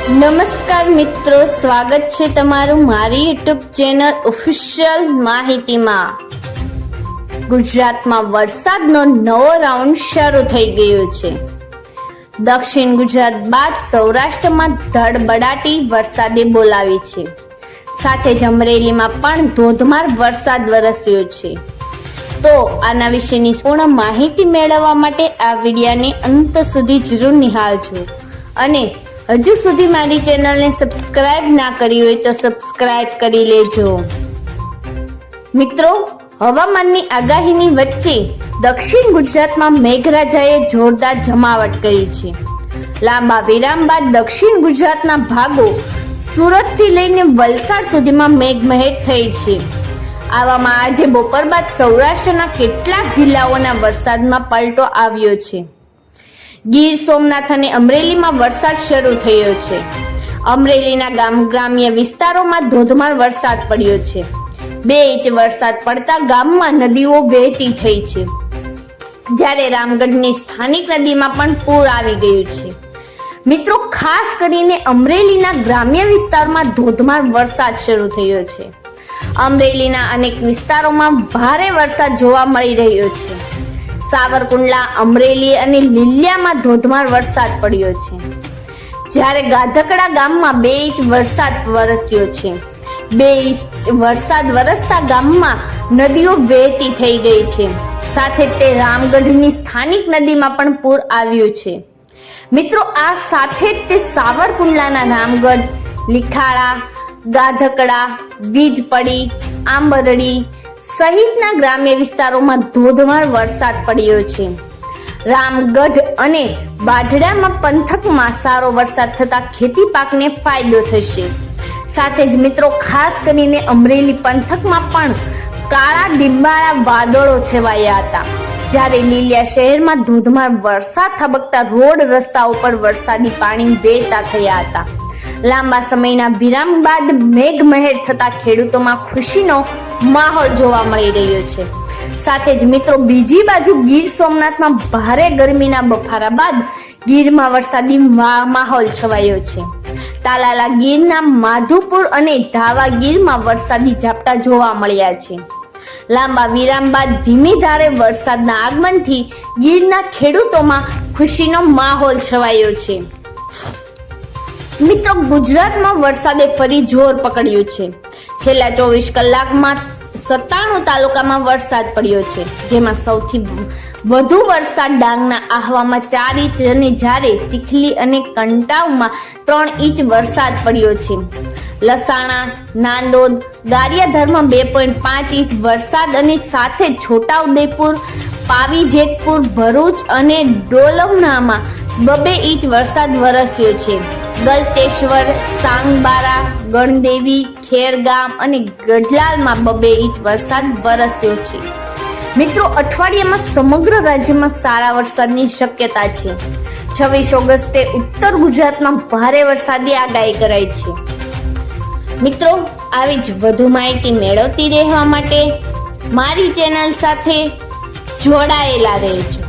નમસ્કાર મિત્રો, સ્વાગત છે તમારું મારી યુટ્યુબ ચેનલ ઓફિશિયલ માહિતીમાં। ગુજરાતમાં વરસાદનો નવો રાઉન્ડ શરૂ થઈ ગયો છે। દક્ષિણ ગુજરાત બાદ સૌરાષ્ટ્રમાં ધડબડાટી વરસાદે બોલાવી છે। સાથે જ અમરેલીમાં પણ ધોધમાર વરસાદ વરસ્યો છે। તો આના વિશેની પૂર્ણ માહિતી મેળવવા માટે આ વિડીયોને અંત સુધી જરૂર નિહાળજો અને હજુ સુધી મારી ચેનલને સબસ્ક્રાઇબ ના કરી હોય તો સબસ્ક્રાઇબ કરી લેજો। મિત્રો, હવામાનની આગાહીની વચ્ચે દક્ષિણ ગુજરાતમાં મેઘરાજાએ જોરદાર જમાવટ કરી છે। લાંબા વિરામ બાદ દક્ષિણ ગુજરાતના ભાગો સુરતથી લઈને વલસાડ સુધીમાં મેઘમહેર થઈ છે। આવામાં આજે બપોર બાદ સૌરાષ્ટ્રના કેટલાક જિલ્લાઓના વરસાદમાં પલટો આવ્યો છે। ગીર સોમનાથ અને અમરેલીમાં વરસાદ શરૂ થયો છે। અમરેલીના ગ્રામ્ય વિસ્તારોમાં ધોધમાર વરસાદ પડ્યો છે। 2 ઇંચ વરસાદ પડતા ગામમાં નદીઓ વહેતી થઈ છે, જ્યારે રામગઢની સ્થાનિક નદીમાં પણ પૂર આવી ગયું છે। મિત્રો, ખાસ કરીને અમરેલીના ગ્રામ્ય વિસ્તારમાં ધોધમાર વરસાદ શરૂ થયો છે। અમરેલીના અનેક વિસ્તારોમાં ભારે વરસાદ જોવા મળી રહ્યો છે। સાવરકુંડલા, અમરેલી અને લીલિયામાં ધોધમાર વરસાદ પડ્યો છે, જ્યારે ગાધકડા ગામમાં 2 ઇંચ વરસાદ વરસ્યો છે। 2 ઇંચ વરસાદ વરસતા ગામમાં નદીઓ વહેતી થઈ ગઈ છે, સાથે તે રામગઢની સ્થાનિક નદીમાં પણ પૂર આવ્યું છે। મિત્રો, આ સાથે જ તે સાવરકુંડલાના રામગઢ, લીખાળા, ગાધકડા, વીજપડી, આંબરડી સહિતના ગ્રામ્ય વિસ્તારોમાં ધોધમાર વરસાદ પડ્યો છે। રામગઢ અને બાઢડામાં પંથકમાં સારો વરસાદ થતા ખેતી પાકને ફાયદો થશે। સાથે જ મિત્રો, ખાસ કરીને અમરેલી પંથકમાં પણ કાળા ડિંબાળા વાદળો છવાયા હતા, જ્યારે લીલિયા શહેરમાં ધોધમાર વરસાદ થબકતા રોડ રસ્તાઓ પર વરસાદી પાણી વહેતા થયા હતા। લાંબા સમયના વિરામ બાદ મેઘમહેર થતા ખેડૂતોમાં ખુશીનો માહોલ જોવા મળી રહ્યો છે। સાથે જ મિત્રો, બીજી બાજુ ગીર સોમનાથમાં ભારે ગરમીના બફારા બાદ ગીરમાં વરસાદી માહોલ છવાયો છે। તાલાલા ગીરના માધુપુર અને ધાવા ગીરમાં વરસાદી ઝાપટા જોવા મળ્યા છે। લાંબા વિરામ બાદ ધીમી ધારે વરસાદના આગમનથી ગીરના ખેડૂતોમાં ખુશીનો માહોલ છવાયો છે। મિત્રો, ગુજરાતમાં વરસાદે ફરી જોર પકડ્યું છે। છેલ્લા 24 કલાકમાં 97 તાલુકામાં વરસાદ પડ્યો છે, જેમાં સૌથી વધુ વરસાદ ડાંગના આહવામાં 4 ઇંચ અને જ્યારે ચીખલી અને કંટાવમાં 3 ઇંચ વરસાદ પડ્યો છે। લસાણા, નાંદોદ, ગારિયાધારમાં 2.5 ઇંચ વરસાદ અને સાથે છોટાઉદેપુર, પાવી જેતપુર, ભરૂચ અને ડોલવણામાં 2 ઇંચ વરસાદ વરસ્યો છે। ગલતેશ્વર, સાંગબારા, ગણદેવી, ખેરગામ અને ગઢલાલમાં 2 ઇંચ વરસાદ વરસ્યો છે। મિત્રો, અઠવાડિયામાં સમગ્ર રાજ્યમાં સારા વરસાદની શક્યતા છે। 26 ઓગસ્ટે ઉત્તર ગુજરાતમાં ભારે વરસાદની આગાહી કરાઈ છે। મિત્રો, આવી જ વધુ માહિતી મેળવતી રહેવા માટે મારી ચેનલ સાથે જોડાયેલા રહેજો।